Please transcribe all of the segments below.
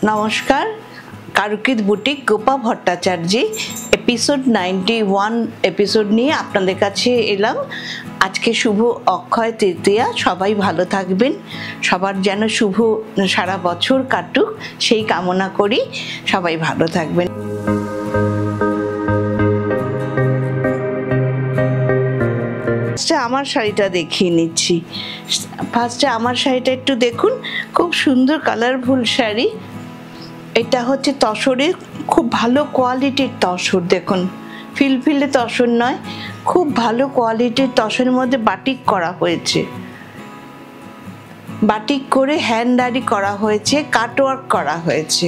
নমস্কার, কারুকিত boutique Gopa Bhattacharjee episode 91 episode নিয়ে আপনাদের কাছে এলাম। আজকে শুভ অক্ষয় তৃতীয়া, সবাই ভালো থাকবেন, সবার যেন শুভ সারা বছর কাটুক সেই কামনা করি। সবাই ভালো থাকবেন। আমার শাড়িটা দেখিয়ে নিচ্ছি। ফার্স্টে আমার শাড়িটা একটু দেখুন, খুব সুন্দর কালারফুল শাড়ি। এটা হচ্ছে তসরের, খুব ভালো কোয়ালিটির তসর। দেখুন, ফিলফিলে তসর নয়, খুব ভালো কোয়ালিটির তসরের মধ্যে বাটিক করা হয়েছে। বাটিক করে হ্যান্ডারি করা হয়েছে, কাটওয়ার্ক করা হয়েছে,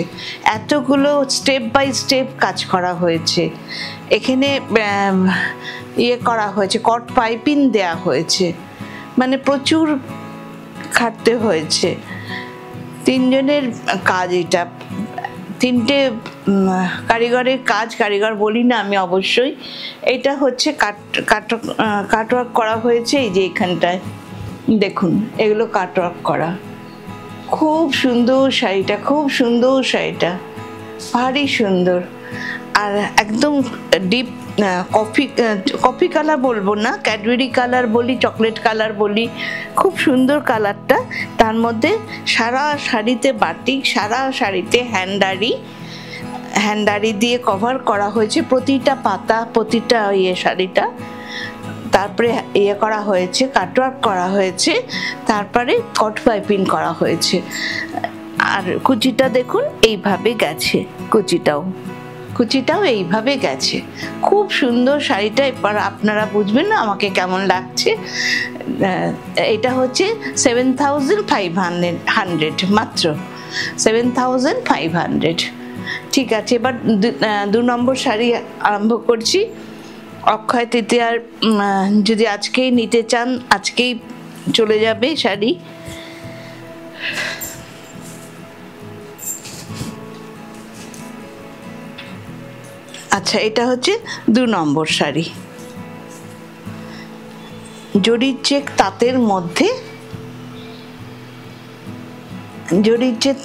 এতগুলো স্টেপ বাই স্টেপ কাজ করা হয়েছে। এখানে ইয়ে করা হয়েছে, কট পাইপিং দেয়া হয়েছে, মানে প্রচুর খাটতে হয়েছে। তিনজনের কাজ, এটা তিনটে কারিগরের কাজ। কারিগর বলি না আমি অবশ্যই। এটা হচ্ছে কাটওয়ার্ক করা হয়েছে। এই যে এখানটায় দেখুন, এগুলো কাটওয়ার্ক করা। খুব সুন্দর শাড়িটা, খুব সুন্দর শাড়িটা, ভারী সুন্দর। আর একদম ডিপ কফি কালার বলবো না, ক্যাডবেরি কালার বলি, চকলেট কালার বলি, খুব সুন্দর কালারটা। তার মধ্যে সারা শাড়িতে বাটিক, সারা শাড়িতে হ্যান্ডারি দিয়ে কভার করা হয়েছে প্রতিটা পাতা, প্রতিটা শাড়িটা। তারপরে করা হয়েছে, কাটওয়ার্ক করা হয়েছে, তারপরে কট পাইপিং করা হয়েছে। আর কুচিটা দেখুন এইভাবে গেছে, কুচিটাও এইভাবে গেছে। খুব সুন্দর শাড়িটা। এবার আপনারা বুঝবেন না আমাকে কেমন লাগছে। এটা হচ্ছে 7500, মাত্র 7500। ঠিক আছে, এবার 2 নম্বর শাড়ি আরম্ভ করছি। অক্ষয় তৃতীয়ার যদি আজকেই নিতে চান, আজকেই চলে যাবে শাড়ি। আচ্ছা, এটা হচ্ছে 2 নম্বর শাড়ি। জরির চেক তাঁতের মধ্যে, জরির চেক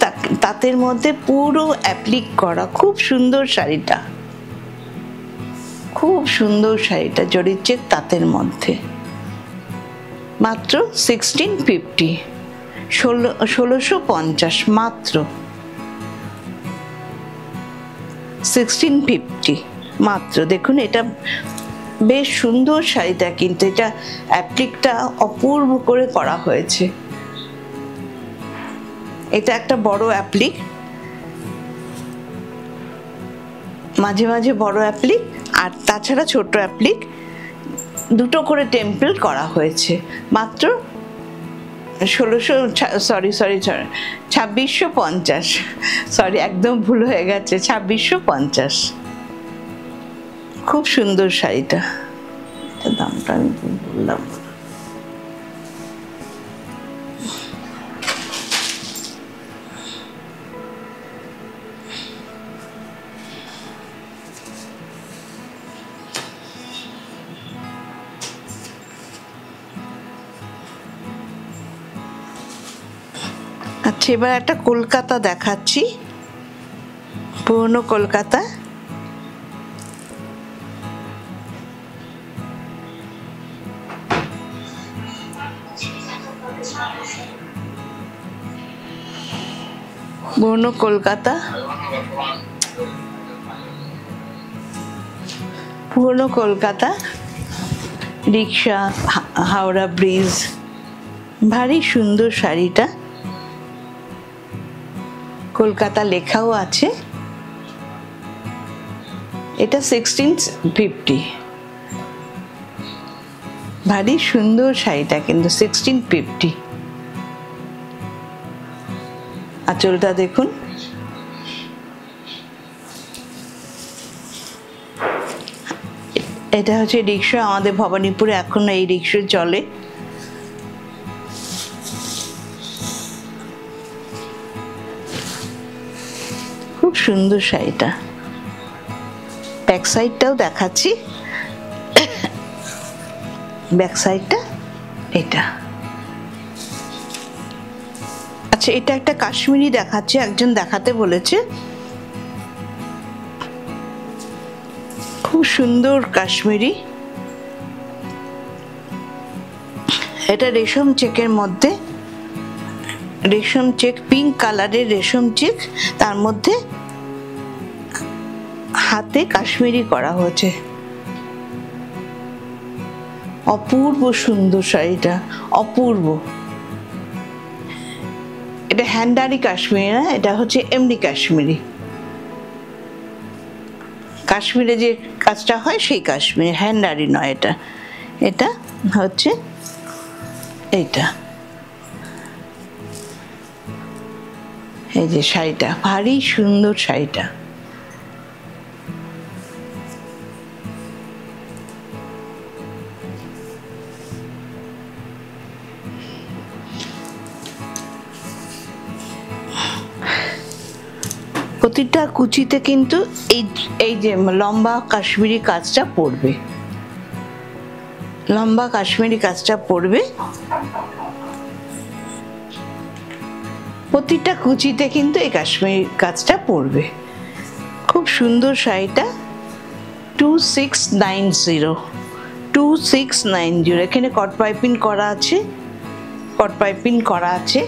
তাঁতের মধ্যে পুরো অ্যাপ্লিক করা। খুব সুন্দর শাড়িটা, খুব সুন্দর শাড়িটা, জরির চেক তাঁতের মধ্যে। মাত্র 1650, 1650, মাত্র 1650 মাত্র। দেখুন, এটা বেশ সুন্দর শাড়িটা, কিন্তু এটা অ্যাপ্লিকটা অপূর্ব করে করা হয়েছে। এটা একটা বড় অ্যাপ্লিক, মাঝে মাঝে বড় অ্যাপ্লিক, আর তাছাড়া ছোট অ্যাপ্লিক, দুটো করে টেম্পল করা হয়েছে। মাত্র 2650, সরি একদম ভুল হয়ে গেছে, 2650। খুব সুন্দর শাড়িটা। দামটা আমি বললাম। আচ্ছা, এবার একটা কলকাতা দেখাচ্ছি, পুরনো কলকাতা। পুরনো কলকাতা, পুরনো কলকাতা, রিক্সা, হাওড়া ব্রিজ। ভারী সুন্দর শাড়িটা, কলকাতা লেখাও আছে। এটা 1650। ভারী সুন্দর শাড়িটা, কিন্তু 1650। আঁচলটা দেখুন। এটা হচ্ছে রিক্সা, আমাদের ভবানীপুরে এখনো এই রিক্সা চলে। খুব সুন্দর শাড়িটা। ব্যাক সাইডটাও দেখাচ্ছি, ব্যাক সাইডটা এটা। আচ্ছা, এটা একটা কাশ্মীরি দেখাচ্ছে, একজন দেখাতে বলেছে। খুব সুন্দর কাশ্মীরি। এটা রেশম চেকের মধ্যে, রেশম চেক, পিঙ্ক কালারের রেশম চেক, তার মধ্যে হাতে কাশ্মীরি করা হয়েছে। অপূর্ব সুন্দর শাড়িটা, অপূর্ব। এটা হ্যান্ডারি কাশ্মীরি না, এটা হচ্ছে এমনি কাশ্মীরি। কাশ্মীরে যে কাজটা হয় সেই কাশ্মীরি, হ্যান্ডারি নয় এটা। এটা হচ্ছে এইটা, এই যে শাড়িটা, ভারী সুন্দর শাড়িটা। প্রতিটা কুচিতে কিন্তু এই যে লম্বা কাশ্মীরি কাজটা পড়বে, লম্বা কাশ্মীরি কাজটা পড়বে। প্রতিটা কুচিতে কিন্তু এই কাশ্মীরি কাজটা পড়বে। খুব সুন্দর শাড়িটা। 2690 এখানে কট পাইপিং করা আছে, কট পাইপিং করা আছে।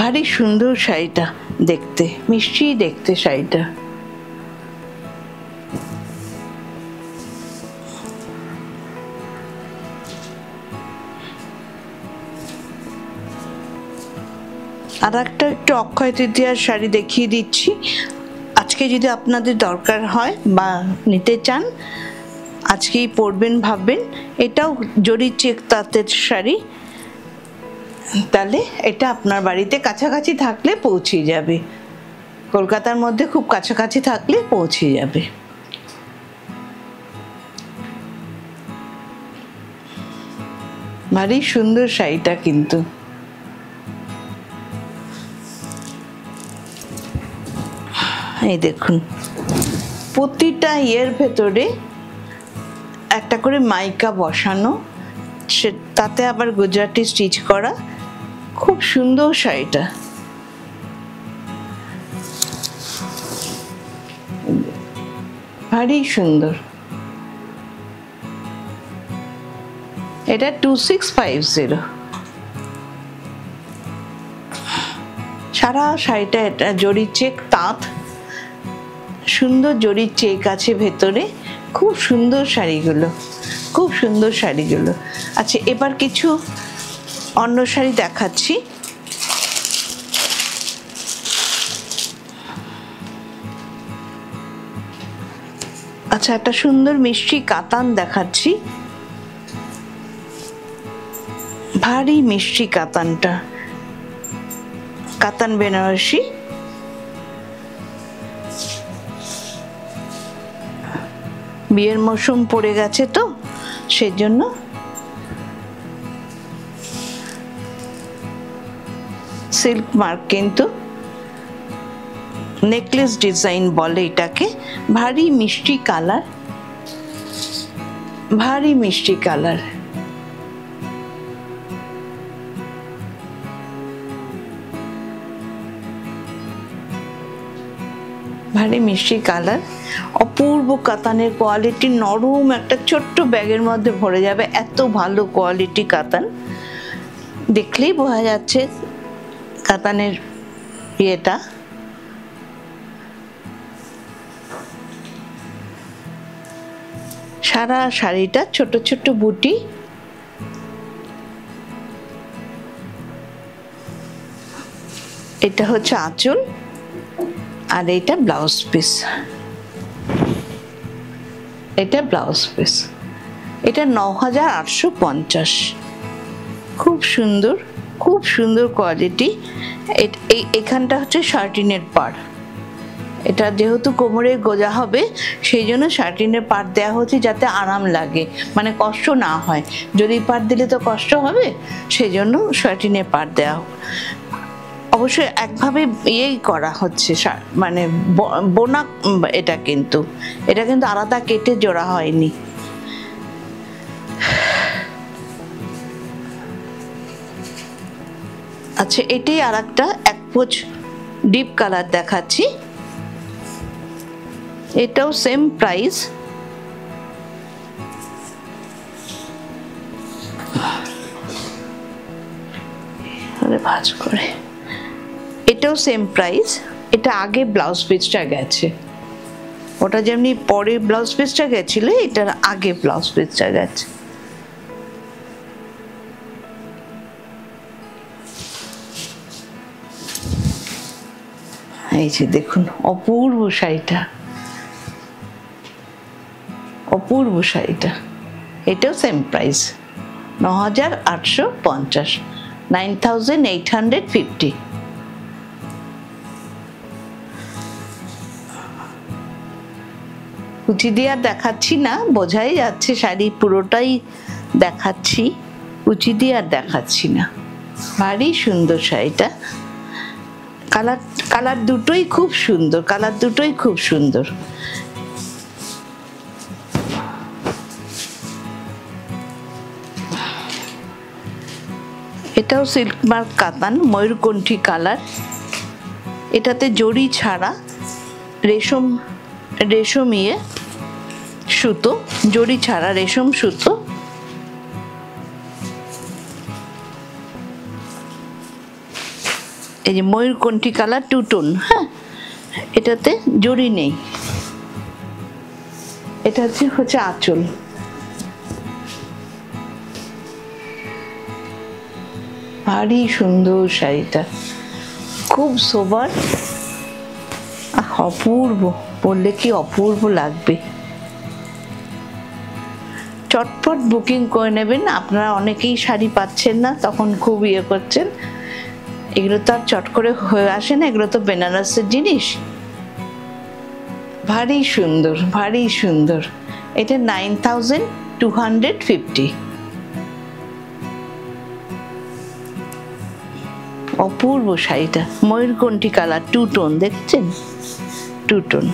ভারী সুন্দর শাড়িটা দেখতে, মিষ্টি দেখতে শাড়িটা। আর একটা একটু অক্ষয় তৃতীয়ার শাড়ি দেখিয়ে দিচ্ছি। আজকে যদি আপনাদের দরকার হয় বা নিতে চান, আজকেই পরবেন ভাববেন, এটাও জরি চেক তাঁতের শাড়ি, তাহলে এটা আপনার বাড়িতে কাছাকাছি থাকলে পৌঁছে যাবে। কলকাতার মধ্যে খুব কাছাকাছি থাকলে পৌঁছে যাবে। ভারী সুন্দর শাড়িটা কিন্তু। এই দেখুন, প্রতিটা ইয়ের ভেতরে একটা করে মাইকা বসানো, তাতে আবার গুজরাটি স্টিচ করা। খুব সুন্দর শাড়িটা। ভারী সুন্দর। এটা 2650। সারা শাড়িটা এটা জরি চেক তাঁত, সুন্দর জরি চেক আছে ভেতরে। খুব সুন্দর শাড়িগুলো, খুব সুন্দর শাড়িগুলো। আচ্ছা, এবার কিছু অন্য শাড়ি দেখাচ্ছি। আচ্ছা, একটা সুন্দর মিষ্টি কাতান দেখাচ্ছি। ভারী মিষ্টি কাতানটা, কাতান বেনারসি। বিয়ের মৌসুম পড়ে গেছে তো সেজন্য সিল্ক মার্ক, কিন্তু নেকলেস ডিজাইন বলে এটাকে। ভারী মিষ্টি কালার, ভারী মিষ্টি কালার। ভারী মিষ্টি কালার, অপূর্ব কাতানের কোয়ালিটি, নরম, একটা ছোট্ট ব্যাগের মধ্যে ভরে যাবে, এত ভালো কোয়ালিটি কাতান। দেখলেই বোঝা যাচ্ছে কাতানের ইয়েটা। সারা শাড়িটা ছোট ছোট বুটি। এটা হচ্ছে আঁচল, আর এটা ব্লাউজ পিস। এটা ব্লাউজ পিস। এটা 9850। খুব সুন্দর, খুব সুন্দর কোয়ালিটি। এখানটা হচ্ছে শার্টিনের পাড়। এটা যেহেতু কোমরে গোজা হবে সেই জন্য শার্টিনের পাড় দেওয়া হচ্ছে, যাতে আরাম লাগে, মানে কষ্ট না হয়। যদি পাড় দিলে তো কষ্ট হবে, সেই জন্য শার্টিনের পাড় দেওয়া। অবশ্যই একভাবে ইয়েই করা হচ্ছে, মানে বোনা। এটা কিন্তু আলাদা কেটে জোড়া হয়নি। আচ্ছা, এটাই আর একটা এক পোচ ডিপ কালার দেখাচ্ছি, এটাও সেম প্রাইস। ভাঁজ করে, এটাও সেম প্রাইস। এটা আগে ব্লাউজ পিসটা গেছে, ওটা যেমনি পরে ব্লাউজ পিসটা গেছিল, এটার আগে ব্লাউজ পিসটা গেছে। এই যে দেখুন, অপূর্ব শাড়িটা, অপূর্ব শাড়িটা। এটাও সেম প্রাইস, ৯,৮৫০, ৯,৮50। কুচি দিয়ে আর দেখাচ্ছি না, বোঝাই যাচ্ছে শাড়ি পুরোটাই দেখাচ্ছি, কুচি দিয়ে আর দেখাচ্ছি না। ভারী সুন্দর শাড়িটা, কালার দুটোই খুব সুন্দর, কালার দুটোই খুব সুন্দর। এটাও সিল্ক মার্ক কাতান, ময়ূরকণ্ঠী কালার। এটাতে জড়ি ছাড়া রেশম সুতো, জড়ি ছাড়া রেশম সুতো। এই যে ময়ূরকণ্ঠী কালার, টু টোন। হ্যাঁ, এটাতে জড়ি নেই। এটা হচ্ছে আঁচল। ভারী সুন্দর শাড়িটা, খুব সোবার, অপূর্ব, বললে কি অপূর্ব লাগবে। চটপট বুকিং করে নেবেন, আপনারা অনেকেই শাড়ি পাচ্ছেন না, তখন খুব করছেন। এগুলো তো আর চট করে হয়ে আসে না, এগুলো তো বেনারসের জিনিস। ভারী সুন্দর, ভারী সুন্দর। এটা ৯,২৫০। অপূর্ব শাড়িটা, ময়ূরকণ্ঠী কালার, টু টোন, দেখছেন, টু টোন।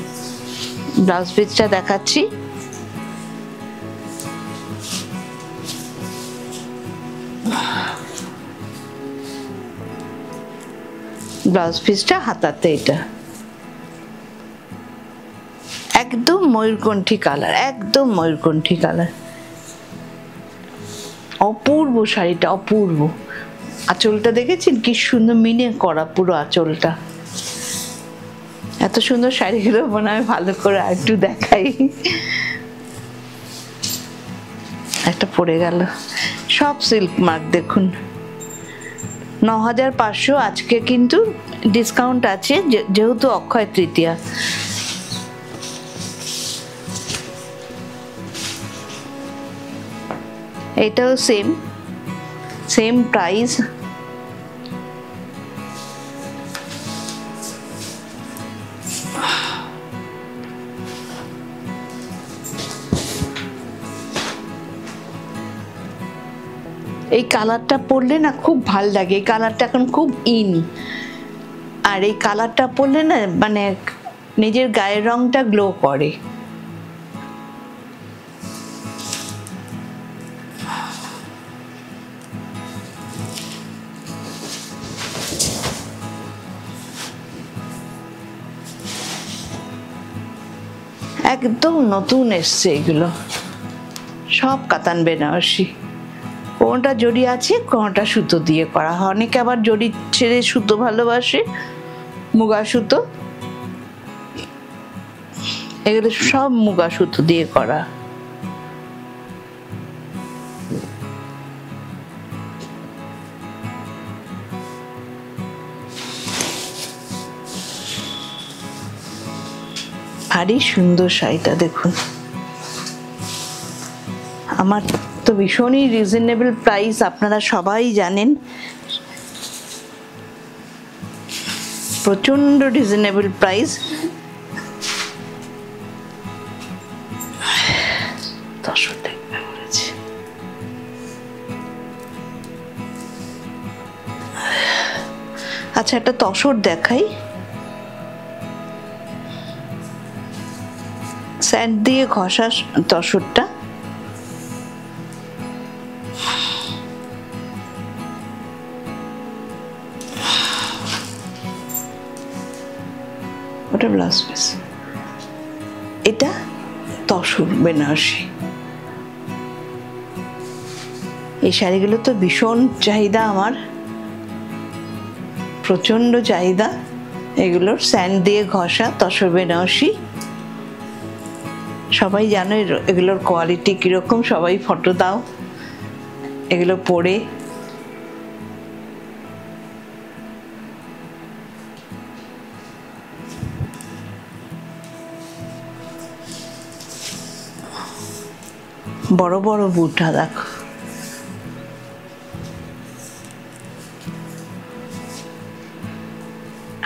ব্লাউজ পিসটা দেখাচ্ছি, ব্লাউজ পিসটা হাতাতে, এটা একদম ময়ূরকণ্ঠী কালার, একদম ময়ূরকণ্ঠী কালার। অপূর্ব শাড়িটা, অপূর্ব। আঁচলটা দেখেছেন কি সুন্দর মিনে করা, পুরো আঁচলটা। এত সুন্দর শাড়িগুলো মনে হয় ভালো করে আর একটু দেখাই। একটা পড়ে গেল, সব সিল্ক মার্ক। দেখুন, ৯,৫০০। আজকে কিন্তু ডিসকাউন্ট আছে, যেহেতু অক্ষয় তৃতীয়া। এটাও সেম প্রাইস। এই কালারটা পরলে না খুব ভাল লাগে, এই কালারটা এখন খুব ইন। আর এই কালারটা পরলে না মানে নিজের গায়ের রংটা গ্লো করে। একদম নতুন এসছে এগুলো, সব কাতান বেনারসি। কোনটা জড়ি আছে, কোনটা সুতো দিয়ে করা হয়। অনেকে আবার জড়ি ছেড়ে সুতো ভালোবাসে, মুগা সুতো। এগুলো সব মুগা সুতো দিয়ে করা। ভারী সুন্দর শাড়িটা দেখুন। আমার তো ভীষণই রিজনেবল প্রাইস, আপনারা সবাই জানেন, প্রচন্ড রিজনেবল প্রাইস। আচ্ছা, একটা তসর দেখাই, স্যান্ড দিয়ে ঘষা তসরটা। ওটা ব্লাউজ পিস, এটা তসর বেনারসি। এই শাড়িগুলো তো ভীষণ চাহিদা আমার, প্রচন্ড চাহিদা এগুলোর। স্যান্ড দিয়ে ঘষা তসর বেনারসি, সবাই জানো এগুলোর কোয়ালিটি কিরকম, সবাই ফটো দাও এগুলো পরে। বড় বড় বুটা দেখো,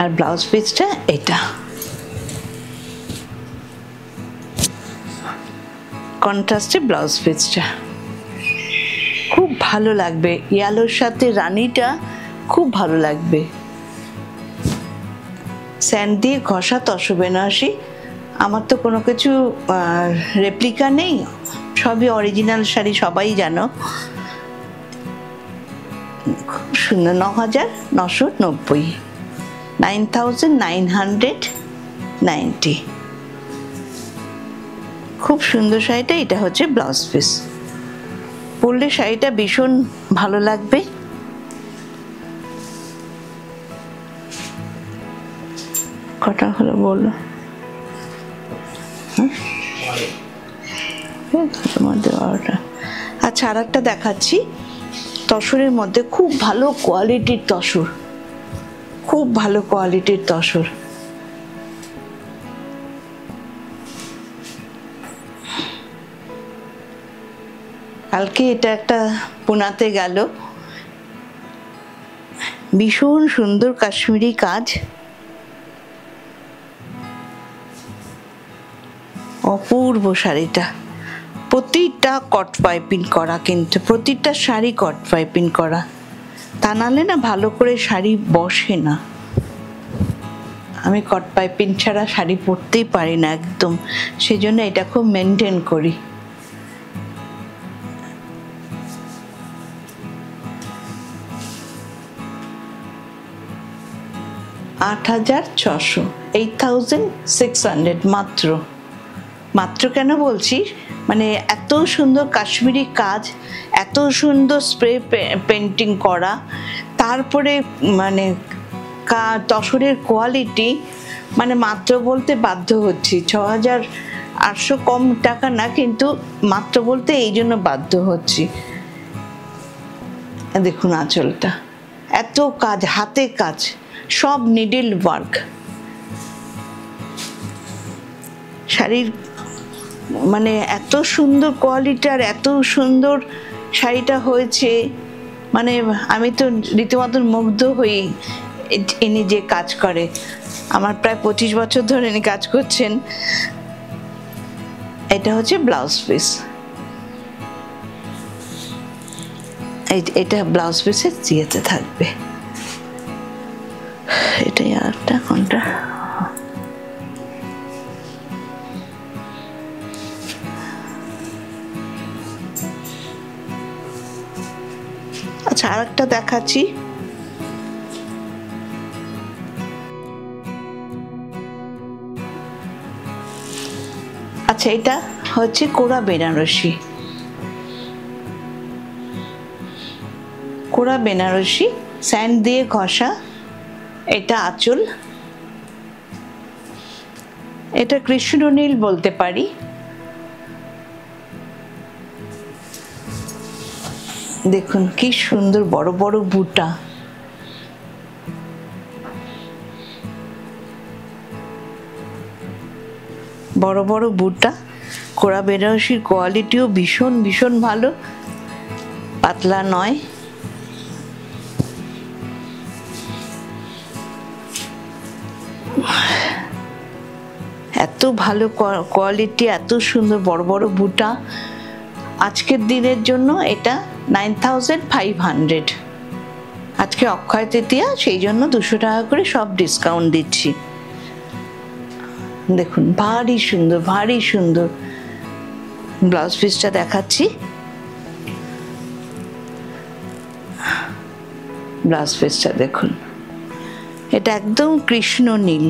আর ব্লাউজ পিসটা এটা কন্ট্রাস্টে ব্লাউজ পিসটা খুব ভালো লাগবে, ইয়েলোর সাথে রানীটা খুব ভালো লাগবে। স্যান্ড দিয়ে ঘষা তসর বেনারসি, আমার তো কোনো কিছু রেপ্লিকা নেই, সবই অরিজিনাল শাড়ি, সবাই জানো। খুব সুন্দর, 9,990, 9,990। খুব সুন্দর শাড়িটা। এটা হচ্ছে ব্লাউজ পিস, পরলে শাড়িটা ভীষণ ভালো লাগবে। কটা হলো বলো? আচ্ছা, আর একটা দেখাচ্ছি তসরের মধ্যে, খুব ভালো কোয়ালিটির তসর, খুব ভালো কোয়ালিটির তসর। কালকে এটা একটা পুনাতে গেল, ভীষণ সুন্দর কাশ্মীরি কাজ, অপূর্ব শাড়িটা। প্রতিটা কট পাইপিং করা, কিন্তু প্রতিটা শাড়ি কট পাইপিং করা, তা নাহলে না ভালো করে শাড়ি বসে না। আমি কট পাইপিং ছাড়া শাড়ি পরতেই পারি না একদম, সেই জন্য এটা খুব মেনটেন করি। $8,600, 8,600 মাত্র। মাত্র কেন বলছি, মানে এত সুন্দর কাশ্মীরি কাজ, এত সুন্দর স্প্রে পেন্টিং করা, তারপরে মানে তসরের কোয়ালিটি, মানে মাত্র বলতে বাধ্য হচ্ছি। 6,800 কম টাকা না, কিন্তু মাত্র বলতে এই জন্য বাধ্য হচ্ছি। দেখুন আঁচলটা, এত কাজ, হাতে কাজ, সব নিডল ওয়ার্ক। শাড়ির মানে এত সুন্দর কোয়ালিটি, আর এত সুন্দর শাড়িটা হয়েছে, মানে আমি তো রীতিমতো মুগ্ধ হই। ইনি যে কাজ করে, আমার প্রায় 25 বছর ধরে ইনি কাজ করছেন। এটা হচ্ছে ব্লাউজ পিস, এটা ব্লাউজ পিসের দিয়েতে থাকবে। এটাই আর একটা কোনটা, আচ্ছা আর একটা দেখাচ্ছি। আচ্ছা, এটা হচ্ছে কোরা বেনারসি, কোরা বেনারসি, স্যান্ড দিয়ে ঘষা। এটা আঁচল, এটা কৃষ্ণনীল বলতে পারি। দেখুন কি সুন্দর বড় বড় বুটা, বড় বড় বুটা। কোরা বেনারসির কোয়ালিটিও ভীষণ ভীষণ ভালো, পাতলা নয়। এত ভালো কোয়ালিটি, এত সুন্দর বড় বড় বুটা। আজকের দিনের জন্য এটা 9,500। আজকে অক্ষয় তৃতীয়া, সেই জন্য 200 টাকা করে সব ডিসকাউন্ট দিচ্ছি। দেখুন ভারী সুন্দর, ভারী সুন্দর। ব্লাউজ পিসটা দেখাচ্ছি, ব্লাউজ পিসটা দেখুন, এটা একদম কৃষ্ণ নীল,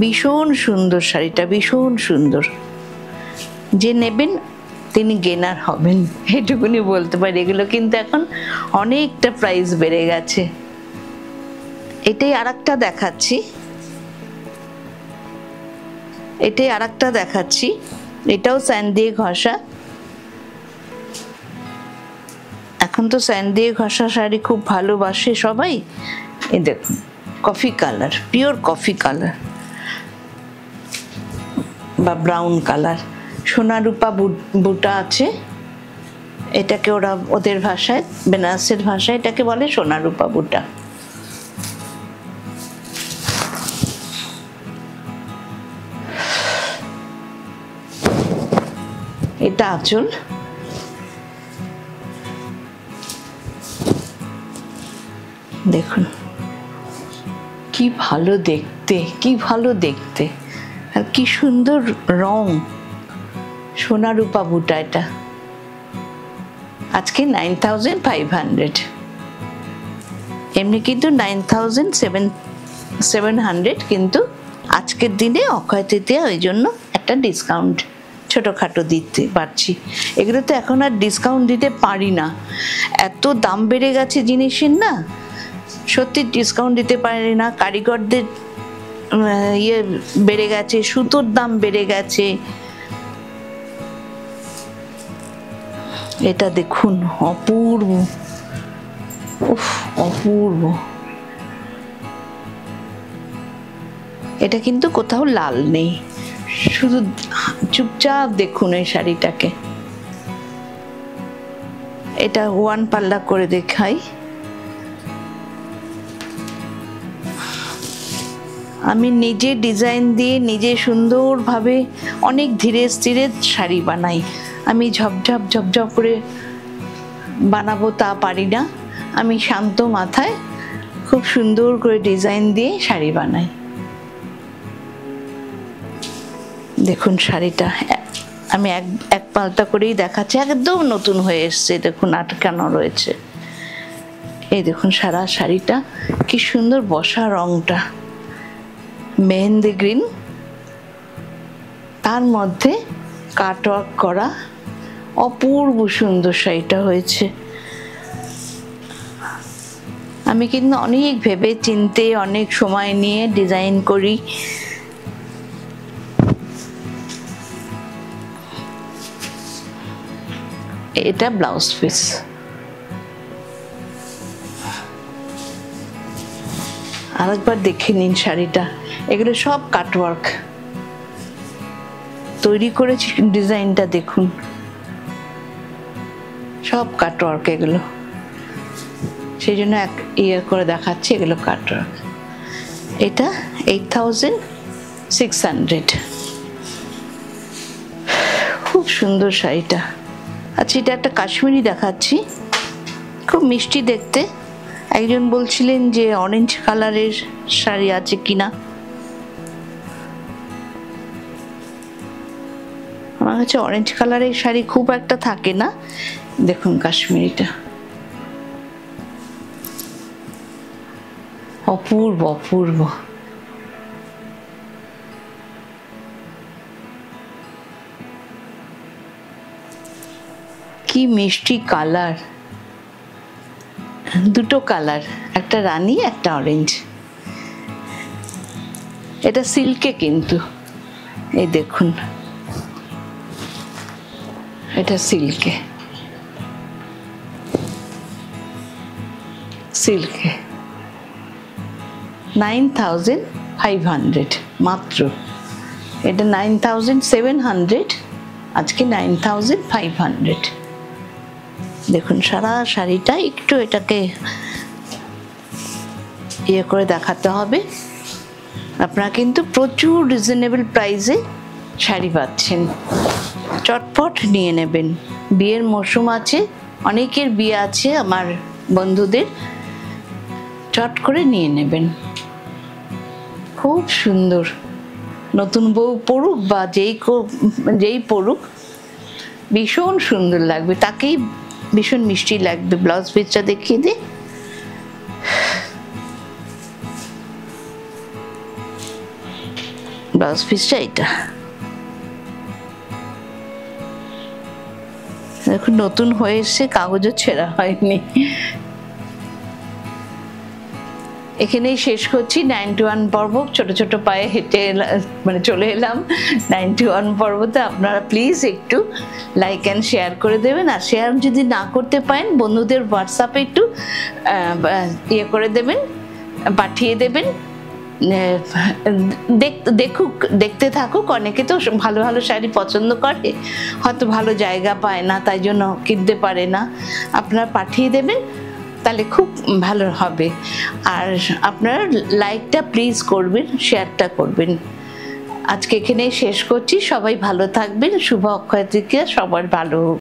ভীষণ সুন্দর শাড়িটা, ভীষণ সুন্দর। যে নেবেন তিনি গেনার হবেন, এটুকুনি বলতে পারি। এগুলো কিন্তু এখন অনেকটা প্রাইস বেড়ে গেছে। এটাই আরেকটা দেখাচ্ছি, এটাও স্যান্ড দিয়ে ঘষা। এখন তো স্যান্ড দিয়ে ঘষা শাড়ি খুব ভালোবাসে সবাই। এই দেখুন, coffee colour, pure coffee colour বা ব্রাউন কালার, সোনা রূপা বুটা আছে। এটাকে ওরা ওদের ভাষায়, বেনারসের ভাষায় এটাকে বলে সোনা রূপা বুটা। এটা আঁচল, দেখুন কি ভালো দেখতে, কি ভালো দেখতে, আর কি সুন্দর রং। সোনা রূপা বুটা এটা আজকে 9500, এমনি কিন্তু 9700, কিন্তু আজকের দিনে অক্ষয় তৃতীয়া, ওই জন্য একটা ডিসকাউন্ট ছোটোখাটো দিতে পারছি। এগুলো তো এখন আর ডিসকাউন্ট দিতে পারি না, এত দাম বেড়ে গেছে জিনিসের না, সত্যি ডিসকাউন্ট দিতে পারি না। কারিগরদের ইয়ে বেড়ে গেছে, সুতোর দাম বেড়ে গেছে। এটা দেখুন, অপূর্ব, উফ অপূর্ব। এটা কিন্তু কোথাও লাল নেই, শুধু চুপচাপ দেখুন এই শাড়িটাকে। এটা ওয়ান পাল্লা করে দেখাই। আমি নিজে ডিজাইন দিয়ে নিজে সুন্দরভাবে অনেক ধীরে স্থিরে শাড়ি বানাই। আমি ঝপঝপ ঝপঝপ করে বানাবো তা পারি না, আমি শান্ত মাথায় খুব সুন্দর করে ডিজাইন দিয়ে শাড়ি বানাই। দেখুন শাড়িটা আমি এক পাল্টা করেই দেখাচ্ছি, একদম নতুন হয়ে এসছে। দেখুন আটকানো রয়েছে, এই দেখুন সারা শাড়িটা কি সুন্দর বসা, রংটা মেহেন্দি গ্রিন, তার মধ্যে কাটওয়ার্ক করা, অপূর্ব সুন্দর শাড়িটা হয়েছে। আমি কিন্তু অনেক ভেবে চিন্তে অনেক সময় নিয়ে ডিজাইন করি। এটা ব্লাউজ পিস, আরেকবার দেখে নিন শাড়িটা। এগুলো সব কাটওয়ার্ক তৈরি করেছি, ডিজাইনটা দেখুন, সব কাটওয়ার্ক এগুলো, সেই জন্য এক ইয়ে করে দেখাচ্ছি। এগুলো কাটওয়ার্ক। এটা 8600, খুব সুন্দর শাড়িটা। আচ্ছা, এটা একটা কাশ্মীরি দেখাচ্ছি, খুব মিষ্টি দেখতে। একজন বলছিলেন যে অরেঞ্জ কালারের শাড়ি আছে কিনা, আমার কাছে অরেঞ্জ কালারের শাড়ি খুব একটা থাকে না। দেখুন কাশ্মীরিটা, অপূর্ব অপূর্ব। কি মিষ্টি কালার, দুটো কালার, একটা রানী একটা অরেঞ্জ। এটা সিল্কে কিন্তু, এই দেখুন এটা সিল্কে, সিল্কে 9500 মাত্র। এটা 9700, আজকে 9500। দেখুন সারা শাড়িটা, একটু এটাকে ইয়ে করে দেখাতে হবে। আপনারা কিন্তু প্রচুর রিজনেবল প্রাইসে শাড়ি পাচ্ছেন, চটপট নিয়ে নেবেন। বিয়ের মৌসুম আছে, অনেকের বিয়ে আছে আমার বন্ধুদের, চট করে নিয়ে নেবেন। খুব সুন্দর, নতুন বউ পড়ুক বা যেই পড়ুক ভীষণ সুন্দর লাগবে, তাকেই ভীষণ মিষ্টি লাগবে। ব্লাউজ পিসটা দেখিয়ে দিই। ব্লাউজ পিসটা এটা দেখুন নতুন হয়ে এসছে, কাগজও ছেঁড়া হয়নি। এখানেই শেষ করছি 91 পর্ব। ছোট ছোট পায়ে হেঁটে মানে চলে এলাম 91 পর্বতে। আপনারা প্লিজ একটু লাইক অ্যান্ড শেয়ার করে দেবেন, আর শেয়ার যদি না করতে পারেন বন্ধুদের হোয়াটসঅ্যাপে একটু ইয়ে করে দেবেন, পাঠিয়ে দেবেন। দেখতে থাকুক। অনেকে তো ভালো ভালো শাড়ি পছন্দ করে, হয়তো ভালো জায়গা পায় না, তাই জন্য কিনতে পারে না। আপনারা পাঠিয়ে দেবেন, তাহলে খুব ভালো হবে। আর আপনারা লাইকটা প্লিজ করবেন, শেয়ারটা করবেন। আজকে এখানেই শেষ করছি। সবাই ভালো থাকবেন। শুভ অক্ষয় তৃতীয়া, সবার ভালো হোক।